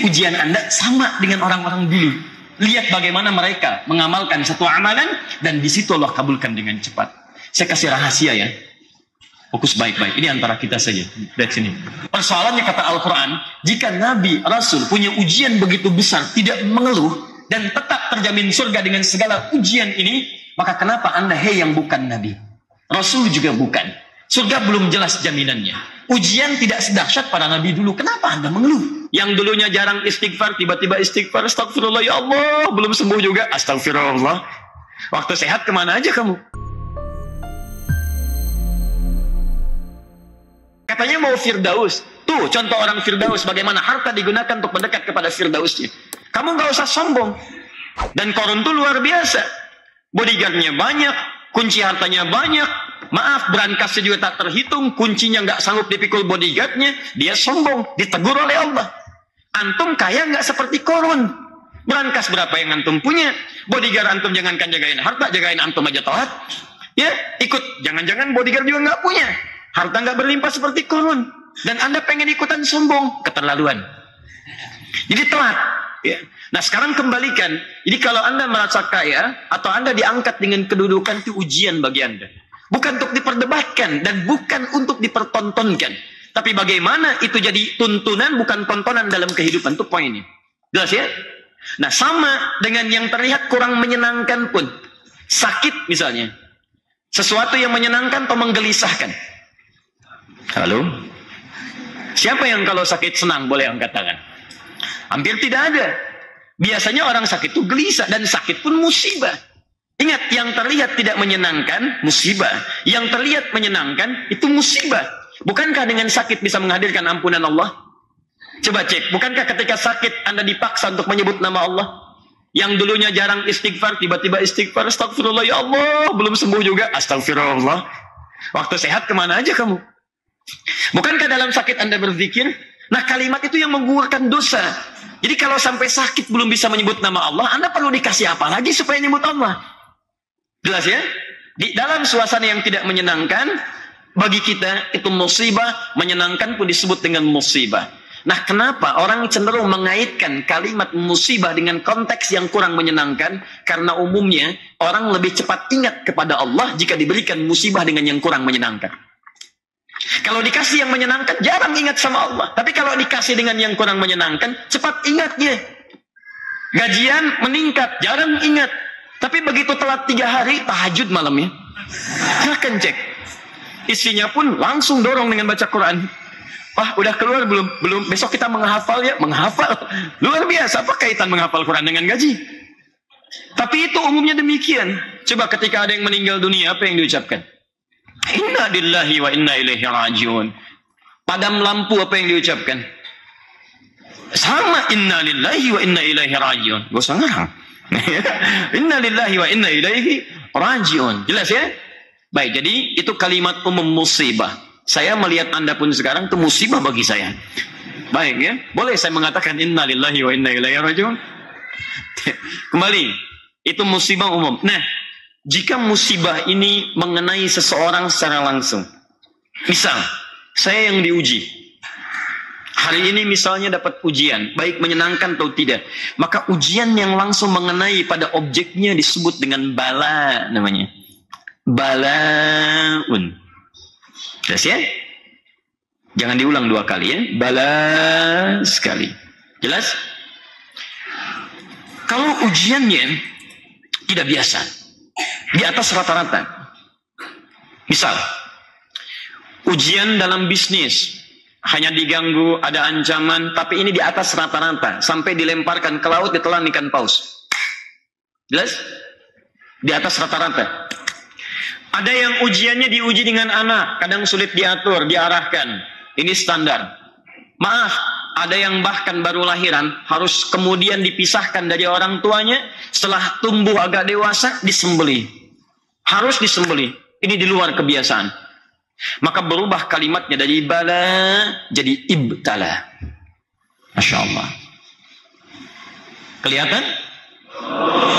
ujian Anda sama dengan orang-orang dulu. Lihat bagaimana mereka mengamalkan satu amalan dan di situ Allah kabulkan dengan cepat. Saya kasih rahasia ya. Fokus baik-baik. Ini antara kita saja. Lihat sini. Persoalannya kata Al-Quran, jika Nabi, Rasul punya ujian begitu besar, tidak mengeluh, dan tetap terjamin surga dengan segala ujian ini, maka kenapa Anda, hei yang bukan Nabi? Rasul juga bukan. Surga belum jelas jaminannya. Ujian tidak sedahsyat para Nabi dulu. Kenapa Anda mengeluh? Yang dulunya jarang istighfar, tiba-tiba istighfar. Astagfirullah, ya Allah, belum sembuh juga. Astagfirullah. Waktu sehat kemana aja kamu? Katanya mau Firdaus. Tuh contoh orang Firdaus. Bagaimana harta digunakan untuk mendekat kepada Firdausnya. Kamu nggak usah sombong. Dan Korun tuh luar biasa. Bodyguardnya banyak. Kunci hartanya banyak. Maaf, berangkasnya juga tak terhitung. Kuncinya nggak sanggup dipikul bodyguardnya. Dia sombong. Ditegur oleh Allah. Antum kaya nggak seperti Korun. Berangkas berapa yang antum punya? Bodyguard antum jangankan jagain harta. Jagain antum aja telat. Ya, ikut. Jangan-jangan bodyguard juga nggak punya. Harta nggak berlimpah seperti Korun. Dan Anda pengen ikutan sombong. Keterlaluan. Jadi telat. Ya. Nah sekarang kembalikan. Jadi kalau Anda merasa kaya. Atau Anda diangkat dengan kedudukan, itu ujian bagi Anda. Bukan untuk diperdebatkan. Dan bukan untuk dipertontonkan. Tapi bagaimana itu jadi tuntunan, bukan tontonan dalam kehidupan. Itu poinnya. Jelas ya? Nah sama dengan yang terlihat kurang menyenangkan pun. Sakit misalnya. Sesuatu yang menyenangkan atau menggelisahkan. Halo? Siapa yang kalau sakit senang boleh angkat tangan? Hampir tidak ada. Biasanya orang sakit itu gelisah. Dan sakit pun musibah. Ingat, yang terlihat tidak menyenangkan, musibah. Yang terlihat menyenangkan, itu musibah. Bukankah dengan sakit bisa menghadirkan ampunan Allah? Coba cek, bukankah ketika sakit Anda dipaksa untuk menyebut nama Allah? Yang dulunya jarang istighfar, tiba-tiba istighfar. Astagfirullah, ya Allah, belum sembuh juga. Astagfirullah. Waktu sehat kemana aja kamu? Bukankah dalam sakit Anda berzikir? Nah kalimat itu yang menggugurkan dosa. Jadi kalau sampai sakit belum bisa menyebut nama Allah, Anda perlu dikasih apa lagi supaya menyebut Allah? Jelas ya? Di dalam suasana yang tidak menyenangkan, bagi kita itu musibah, menyenangkan pun disebut dengan musibah. Nah kenapa orang cenderung mengaitkan kalimat musibah dengan konteks yang kurang menyenangkan? Karena umumnya orang lebih cepat ingat kepada Allah jika diberikan musibah dengan yang kurang menyenangkan. Kalau dikasih yang menyenangkan, jarang ingat sama Allah. Tapi kalau dikasih dengan yang kurang menyenangkan, cepat ingatnya. Gajian meningkat, jarang ingat. Tapi begitu telat 3 hari, tahajud malamnya. Silahkan cek. Istrinya pun langsung dorong dengan baca Quran. Wah, udah keluar belum? Belum. Besok kita menghafal ya? Menghafal. Luar biasa. Apa kaitan menghafal Quran dengan gaji? Tapi itu umumnya demikian. Coba ketika ada yang meninggal dunia, apa yang diucapkan? Inna lillahi wa inna ilaihi rajiun. Padam lampu, apa yang diucapkan? Sama, inna lillahi wa inna ilaihi rajiun. Gak usah ngarang. Inna lillahi wa inna ilaihi rajiun. Jelas ya? Baik, jadi itu kalimat umum musibah. Saya melihat Anda pun sekarang itu musibah bagi saya. Baik ya? Boleh saya mengatakan inna lillahi wa inna ilaihi rajiun? Kembali, itu musibah umum. Nah, jika musibah ini mengenai seseorang secara langsung. Misal, saya yang diuji. Hari ini misalnya dapat ujian, baik menyenangkan atau tidak. Maka ujian yang langsung mengenai pada objeknya disebut dengan bala namanya. Balaun. Jelas ya? Jangan diulang 2 kali ya. Bala sekali. Jelas? Kalau ujiannya tidak biasa, di atas rata-rata. Misal, ujian dalam bisnis, hanya diganggu, ada ancaman, tapi ini di atas rata-rata. Sampai dilemparkan ke laut, ditelan ikan paus. Jelas? Di atas rata-rata. Ada yang ujiannya diuji dengan anak, kadang sulit diatur, diarahkan. Ini standar. Maaf, ada yang bahkan baru lahiran, harus kemudian dipisahkan dari orang tuanya, setelah tumbuh agak dewasa, disembelih. Harus disembelih. Ini di luar kebiasaan. Maka berubah kalimatnya dari bala jadi ibtala. Masya Allah. Kelihatan?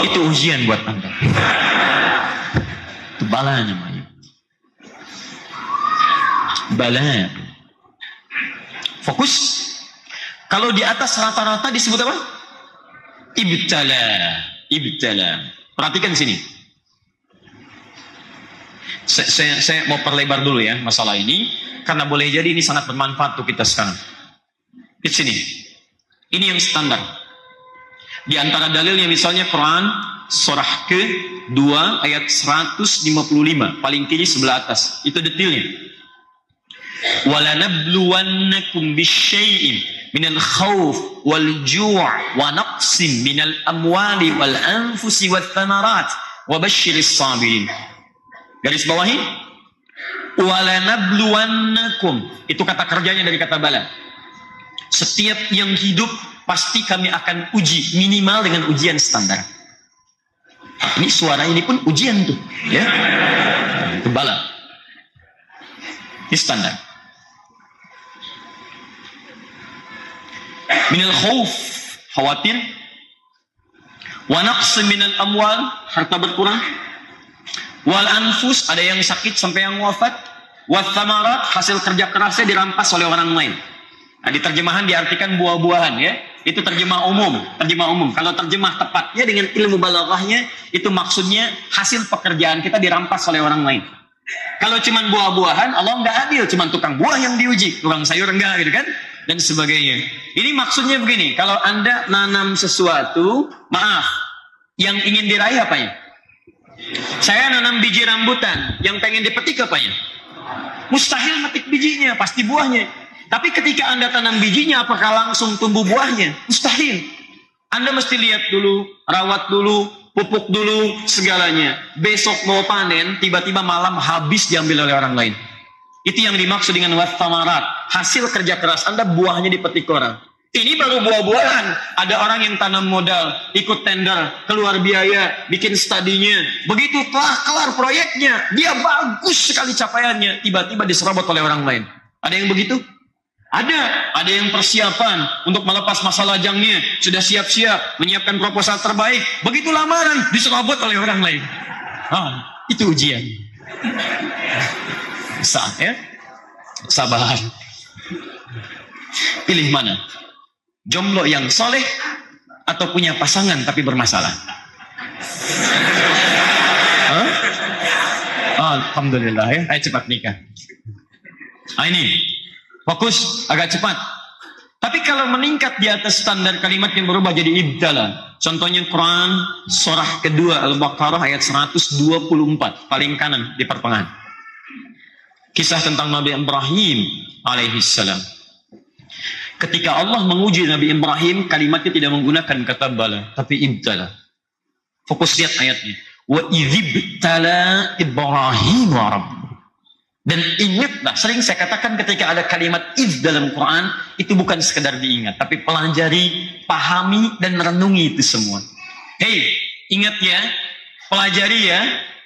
Itu ujian buat Anda. Itu bala namanya. Bala. Fokus. Kalau di atas rata-rata disebut apa? Ibtala. Ibtala. Perhatikan sini. Saya mau perlebar dulu ya masalah ini, karena boleh jadi ini sangat bermanfaat untuk kita sekarang. Di sini. Ini yang standar. Di antara dalilnya misalnya Quran surah ke-2 ayat 155, paling kiri sebelah atas. Itu detailnya. وَلَنَبْلُوَنَّكُمْ بِالشَّيْءٍ مِنَ الْخَوْفِ وَالْجُوعِ وَنَقْصٍ مِنَ الْأَمْوَالِ وَالْأَنْفُسِ وَالثَّمَرَاتِ وَبَشِّرِ الصَّابِرِينَ. Garis bawahi. وَلَنَبْلُوَنَّكُمْ. Itu kata kerjanya dari kata bala. Setiap yang hidup pasti kami akan uji, minimal dengan ujian standar. Ini suara ini pun ujian tuh, ya. Itu bala. Ini standar. Minal khauf, khawatir. Wa naqs minal amwal, harta berkurang. Wal anfus, ada yang sakit sampai yang wafat. Wa thamarat, hasil kerja kerasnya dirampas oleh orang lain. Nah, di terjemahan diartikan buah-buahan, ya. Itu terjemah umum, terjemah umum. Kalau terjemah tepatnya dengan ilmu balaghahnya, itu maksudnya hasil pekerjaan kita dirampas oleh orang lain. Kalau cuma buah-buahan, Allah nggak adil, cuma tukang buah yang diuji, tukang sayur enggak, gitu kan? Dan sebagainya. Ini maksudnya begini, kalau Anda nanam sesuatu, maaf, yang ingin diraih apa ya? Saya nanam biji rambutan, yang pengen dipetik apa ya? Mustahil metik bijinya, pasti buahnya. Tapi ketika Anda tanam bijinya, apakah langsung tumbuh buahnya? Mustahil. Anda mesti lihat dulu, rawat dulu, pupuk dulu, segalanya. Besok mau panen, tiba-tiba malam habis diambil oleh orang lain. Itu yang dimaksud dengan wathamarat. Hasil kerja keras Anda, buahnya dipetik orang. Ini baru buah-buahan. Ada orang yang tanam modal, ikut tender, keluar biaya, bikin studinya. Begitu telah kelar proyeknya, dia bagus sekali capaiannya. Tiba-tiba diserobot oleh orang lain. Ada yang begitu? Ada yang persiapan untuk melepas masa lajangnya, sudah siap-siap menyiapkan proposal terbaik. Begitu lamaran diserobot oleh orang lain. Itu ujian. Sah ya? Sabar. Pilih mana? Jomblo yang soleh atau punya pasangan tapi bermasalah? Alhamdulillah ya. Ayo cepat nikah. Ini. Fokus agak cepat. Tapi kalau meningkat di atas standar kalimat yang berubah jadi ibtala. Contohnya Quran surah kedua Al-Baqarah ayat 124. Paling kanan di pertengahan. Kisah tentang Nabi Ibrahim alaihissalam. Ketika Allah menguji Nabi Ibrahim, kalimatnya tidak menggunakan kata bala, tapi ibtala. Fokus lihat ayatnya. Wa idzibtala Ibrahim wa rabbuh. Dan ingatlah, sering saya katakan ketika ada kalimat iz dalam Quran, itu bukan sekedar diingat, tapi pelajari, pahami, dan renungi itu semua. Hei, ingat ya, pelajari ya,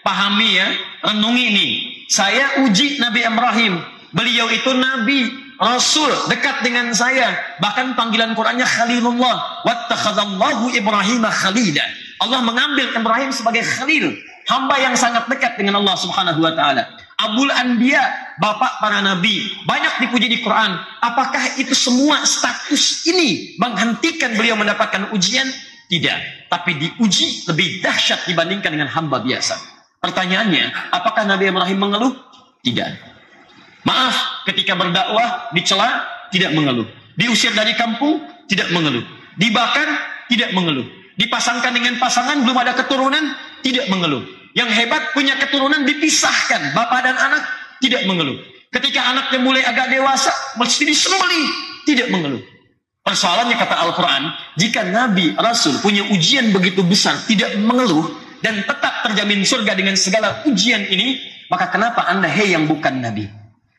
pahami ya, renungi nih. Saya uji Nabi Ibrahim, beliau itu Nabi, Rasul, dekat dengan saya. Bahkan panggilan Qurannya Khalilullah. Wattakhadallahu Ibrahim khalila. Allah mengambil Ibrahim sebagai khalil, hamba yang sangat dekat dengan Allah subhanahu wa ta'ala. Abul Anbiya, bapak para nabi, banyak dipuji di Quran. Apakah itu semua status ini menghentikan beliau mendapatkan ujian? Tidak. Tapi diuji lebih dahsyat dibandingkan dengan hamba biasa. Pertanyaannya, apakah Nabi Ibrahim mengeluh? Tidak. Maaf, ketika berdakwah dicela, tidak mengeluh. Diusir dari kampung, tidak mengeluh. Dibakar, tidak mengeluh. Dipasangkan dengan pasangan, belum ada keturunan, tidak mengeluh. Yang hebat punya keturunan dipisahkan, bapak dan anak, tidak mengeluh. Ketika anaknya mulai agak dewasa, mesti disembelih, tidak mengeluh. Persoalannya kata Al-Quran, jika Nabi, Rasul punya ujian begitu besar, tidak mengeluh, dan tetap terjamin surga dengan segala ujian ini, maka kenapa Anda yang bukan Nabi?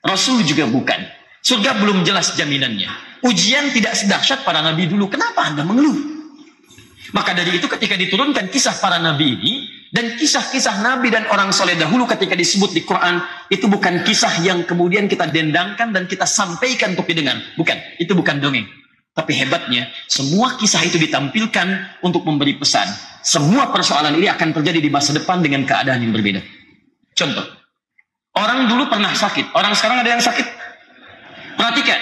Rasul juga bukan. Surga belum jelas jaminannya. Ujian tidak sedahsyat para Nabi dulu, kenapa Anda mengeluh? Maka dari itu ketika diturunkan kisah para Nabi ini, dan kisah-kisah Nabi dan orang soleh dahulu ketika disebut di Quran, itu bukan kisah yang kemudian kita dendangkan dan kita sampaikan untuk didengar. Bukan, itu bukan dongeng. Tapi hebatnya, semua kisah itu ditampilkan untuk memberi pesan. Semua persoalan ini akan terjadi di masa depan dengan keadaan yang berbeda. Contoh, orang dulu pernah sakit, orang sekarang ada yang sakit. Perhatikan,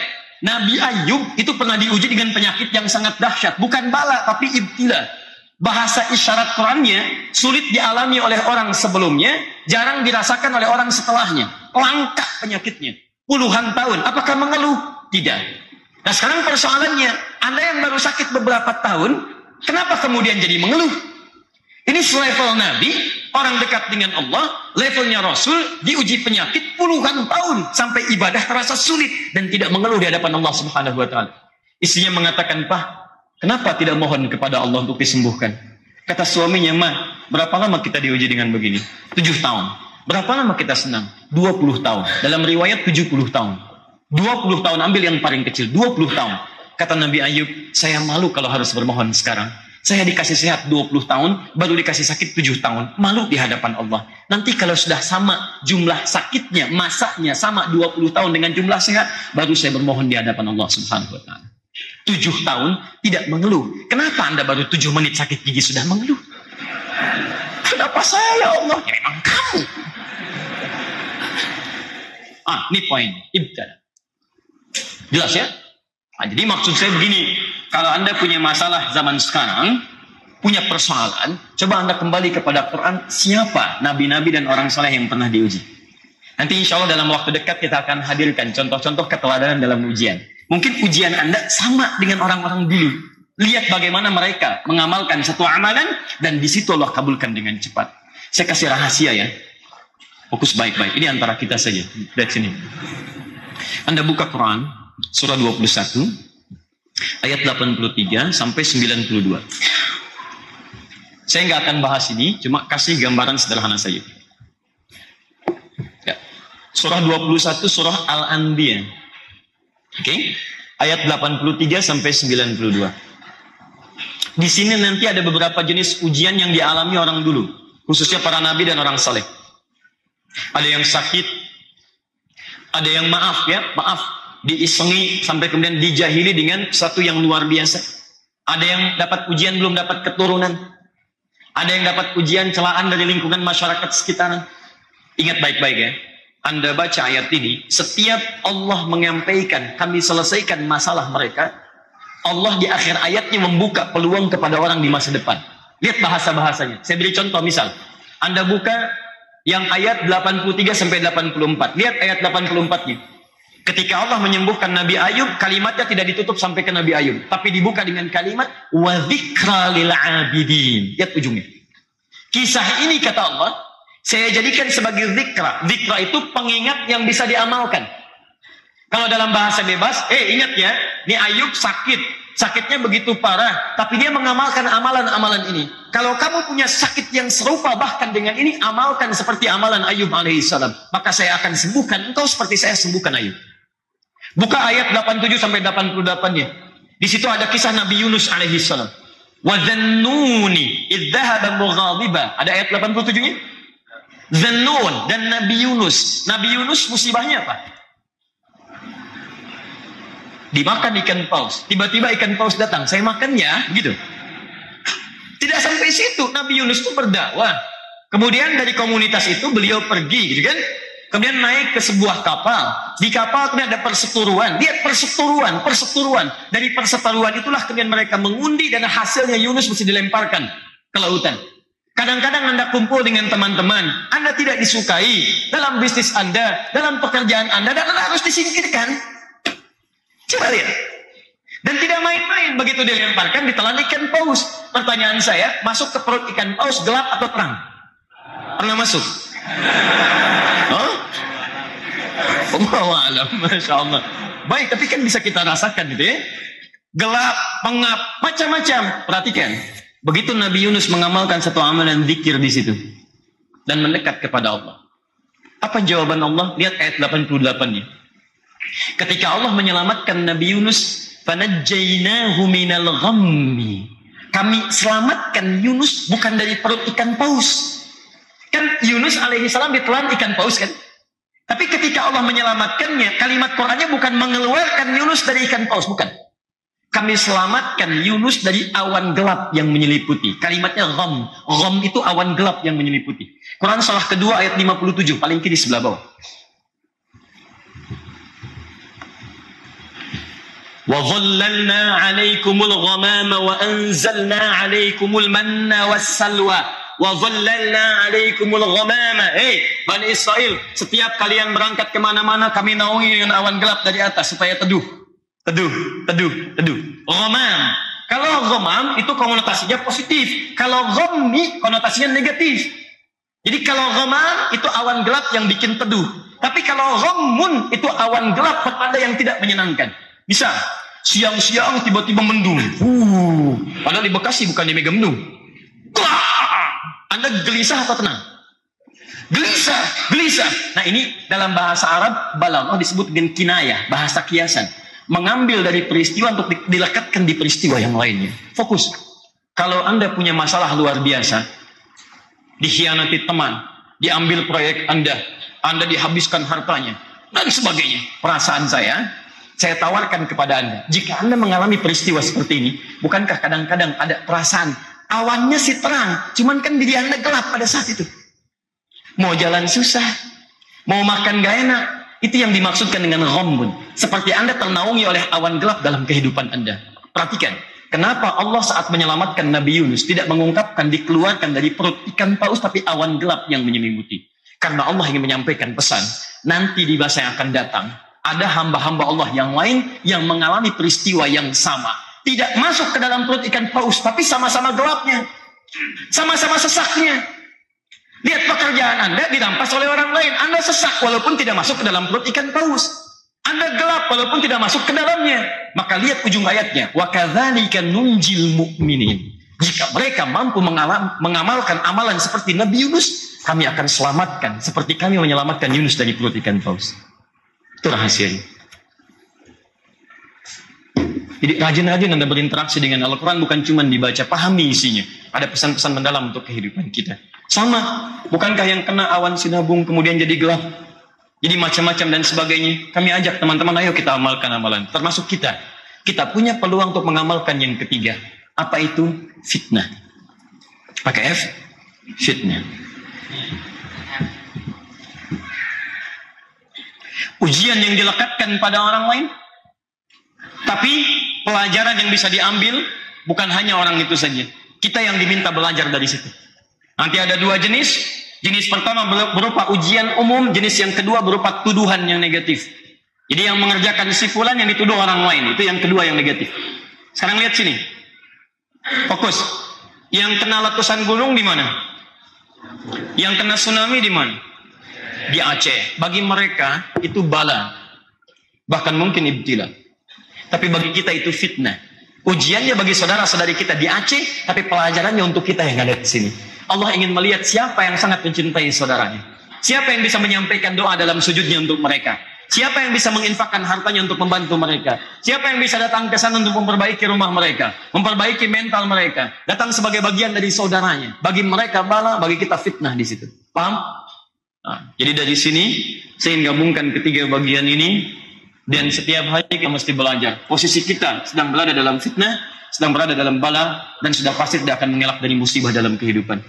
Nabi Ayub itu pernah diuji dengan penyakit yang sangat dahsyat. Bukan bala, tapi ibtila. Bahasa isyarat Qurannya sulit dialami oleh orang sebelumnya, jarang dirasakan oleh orang setelahnya. Langka penyakitnya. Puluhan tahun. Apakah mengeluh? Tidak. Nah sekarang persoalannya, Anda yang baru sakit beberapa tahun, kenapa kemudian jadi mengeluh? Ini selevel Nabi, orang dekat dengan Allah, levelnya Rasul, diuji penyakit puluhan tahun, sampai ibadah terasa sulit, dan tidak mengeluh di hadapan Allah Subhanahu wa Ta'ala. Istrinya mengatakan, Pak, kenapa tidak mohon kepada Allah untuk disembuhkan? Kata suaminya, Ma, berapa lama kita diuji dengan begini? 7 tahun. Berapa lama kita senang? 20 tahun. Dalam riwayat 70 tahun. 20 tahun, ambil yang paling kecil, 20 tahun. Kata Nabi Ayub, saya malu kalau harus bermohon sekarang. Saya dikasih sehat 20 tahun, baru dikasih sakit 7 tahun. Malu di hadapan Allah. Nanti kalau sudah sama jumlah sakitnya, masanya sama 20 tahun dengan jumlah sehat, baru saya bermohon di hadapan Allah Subhanahu wa Ta'ala. 7 tahun tidak mengeluh. Kenapa Anda baru 7 menit sakit gigi sudah mengeluh? Kenapa saya ya Allah? Ya memang kamu. Ini poin. Ibtala. Jelas ya? Jadi maksud saya begini, kalau Anda punya masalah zaman sekarang, punya persoalan, coba Anda kembali kepada Quran, siapa nabi-nabi dan orang saleh yang pernah diuji. Nanti insya Allah dalam waktu dekat kita akan hadirkan contoh-contoh keteladanan dalam ujian. Mungkin ujian Anda sama dengan orang-orang dulu. Lihat bagaimana mereka mengamalkan satu amalan, dan di situ Allah kabulkan dengan cepat. Saya kasih rahasia ya. Fokus baik-baik. Ini antara kita saja. Lihat sini. Anda buka Quran. Surah 21 ayat 83 sampai 92. Saya nggak akan bahas ini, cuma kasih gambaran sederhana saja. Ya. Surah 21 surah Al-Anbiya. Oke. Ayat 83 sampai 92. Di sini nanti ada beberapa jenis ujian yang dialami orang dulu, khususnya para nabi dan orang saleh. Ada yang sakit, ada yang maaf, diisengi sampai kemudian dijahili dengan satu yang luar biasa. Ada yang dapat ujian belum dapat keturunan. Ada yang dapat ujian celaan dari lingkungan masyarakat sekitaran. Ingat baik-baik ya. Anda baca ayat ini, setiap Allah menyampaikan, kami selesaikan masalah mereka, Allah di akhir ayatnya membuka peluang kepada orang di masa depan. Lihat bahasa-bahasanya. Saya beri contoh misal. Anda buka yang ayat 83 sampai 84. Lihat ayat 84-nya. Ketika Allah menyembuhkan Nabi Ayub, kalimatnya tidak ditutup sampai ke Nabi Ayub, tapi dibuka dengan kalimat wa dzikra lil abidin. Lihat ujungnya. Kisah ini kata Allah, saya jadikan sebagai zikra. Zikra itu pengingat yang bisa diamalkan. Kalau dalam bahasa bebas, ingat ya, ini Ayub sakit. Sakitnya begitu parah, tapi dia mengamalkan amalan-amalan ini. Kalau kamu punya sakit yang serupa bahkan dengan ini, amalkan seperti amalan Ayub alaihissalam. Maka saya akan sembuhkan engkau seperti saya sembuhkan Ayub. Buka ayat 87 sampai 88-nya. Di situ ada kisah Nabi Yunus alaihissalam. Wa dhannuni idh dhahaba mughadiba. Ada ayat 87-nya? Dhannun dan Nabi Yunus. Nabi Yunus musibahnya apa? Dimakan ikan paus. Tiba-tiba ikan paus datang. Saya makannya, begitu. Tidak sampai situ. Nabi Yunus itu berdakwah. Kemudian dari komunitas itu beliau pergi, gitu kan? Kemudian naik ke sebuah kapal. Di kapal kemudian ada perseteruan. Lihat perseteruan. Dari perseteruan itulah kemudian mereka mengundi dan hasilnya Yunus mesti dilemparkan ke lautan. Kadang-kadang Anda kumpul dengan teman-teman, Anda tidak disukai dalam bisnis Anda, dalam pekerjaan Anda, dan Anda harus disingkirkan. Coba lihat. Dan tidak main-main, begitu dilemparkan ditelan ikan paus. Pertanyaan saya, masuk ke perut ikan paus gelap atau terang? Pernah masuk? Allahu a'lam, Masya Allah. Baik, tapi kan bisa kita rasakan gitu ya. Gelap, pengap, macam-macam. Perhatikan. Begitu Nabi Yunus mengamalkan satu amalan zikir di situ dan mendekat kepada Allah. Apa jawaban Allah? Lihat ayat 88-nya. Ketika Allah menyelamatkan Nabi Yunus, fanajjaynahu minal ghammi. Kami selamatkan Yunus bukan dari perut ikan paus. Kan Yunus alaihissalam ditelan ikan paus kan? Tapi ketika Allah menyelamatkannya, kalimat Qur'annya bukan mengeluarkan Yunus dari ikan paus, bukan. Kami selamatkan Yunus dari awan gelap yang menyeliputi. Kalimatnya gham. Gham itu awan gelap yang menyeliputi. Quran surah kedua ayat 57, paling kiri sebelah bawah. Wa dhallalna 'alaikumul ghamama wa anzalna 'alaikumul manna wassalwa. Wa dhallalna 'alaikumul ghamama. Bani Israel, setiap kalian berangkat kemana-mana, kami naungi dengan awan gelap dari atas supaya teduh. Ghamam. Kalau ghamam itu konotasinya positif. Kalau ghammi konotasinya negatif. Jadi kalau ghamam itu awan gelap yang bikin teduh. Tapi kalau ghammun itu awan gelap petanda yang tidak menyenangkan. Bisa siang-siang tiba-tiba mendung. Padahal di Bekasi bukan di mega mendung. Anda gelisah atau tenang? Gelisah. Nah, ini dalam bahasa Arab balaghah disebut dengan kinayah, bahasa kiasan. Mengambil dari peristiwa untuk dilekatkan di peristiwa yang lainnya. Fokus. Kalau Anda punya masalah luar biasa, dikhianati teman, diambil proyek Anda dihabiskan hartanya, dan sebagainya. Perasaan saya tawarkan kepada Anda, jika Anda mengalami peristiwa seperti ini, bukankah kadang-kadang ada perasaan, awannya sih terang, cuman kan diri Anda gelap pada saat itu. Mau jalan susah, mau makan gak enak, itu yang dimaksudkan dengan ghammun. Seperti Anda ternaungi oleh awan gelap dalam kehidupan Anda. Perhatikan, kenapa Allah saat menyelamatkan Nabi Yunus tidak mengungkapkan dikeluarkan dari perut ikan paus, tapi awan gelap yang menyelimuti. Karena Allah ingin menyampaikan pesan, nanti di masa yang akan datang, ada hamba-hamba Allah yang lain yang mengalami peristiwa yang sama. Tidak masuk ke dalam perut ikan paus, tapi sama-sama gelapnya. Sama-sama sesaknya. Lihat pekerjaan Anda dirampas oleh orang lain. Anda sesak walaupun tidak masuk ke dalam perut ikan paus. Anda gelap walaupun tidak masuk ke dalamnya. Maka lihat ujung ayatnya. Wa kadzalika nunjil mu'minin. Jika mereka mampu mengamalkan amalan seperti Nabi Yunus, kami akan selamatkan. Seperti kami menyelamatkan Yunus dari perut ikan paus. Itu rahasianya. Jadi rajin-rajin Anda berinteraksi dengan Al-Quran, bukan cuma dibaca, pahami isinya. Ada pesan-pesan mendalam untuk kehidupan kita. Sama, bukankah yang kena awan sinabung kemudian jadi gelap, jadi macam-macam dan sebagainya. Kami ajak teman-teman, ayo kita amalkan amalan. Termasuk kita. Kita punya peluang untuk mengamalkan yang ketiga. Apa itu? Fitnah. Pakai F? Fitnah. Ujian yang dilekatkan pada orang lain. Tapi pelajaran yang bisa diambil bukan hanya orang itu saja. Kita yang diminta belajar dari situ. Nanti ada dua jenis. Jenis pertama berupa ujian umum. Jenis yang kedua berupa tuduhan yang negatif. Jadi yang mengerjakan si fulan yang dituduh orang lain. Itu yang kedua yang negatif. Sekarang lihat sini. Fokus. Yang kena letusan gunung di mana? Yang kena tsunami di mana? Di Aceh. Bagi mereka itu bala. Bahkan mungkin ibtila. Tapi bagi kita itu fitnah. Ujiannya bagi saudara-saudari kita di Aceh, tapi pelajarannya untuk kita yang ada di sini. Allah ingin melihat siapa yang sangat mencintai saudaranya. Siapa yang bisa menyampaikan doa dalam sujudnya untuk mereka. Siapa yang bisa menginfakkan hartanya untuk membantu mereka. Siapa yang bisa datang ke sana untuk memperbaiki rumah mereka. Memperbaiki mental mereka. Datang sebagai bagian dari saudaranya. Bagi mereka bala, bagi kita fitnah di situ. Paham? Nah, jadi dari sini, saya ingin gabungkan ketiga bagian ini. Dan setiap hari kita mesti belajar. Posisi kita sedang berada dalam fitnah, sedang berada dalam bala, dan sudah pasti tidak akan mengelak dari musibah dalam kehidupan.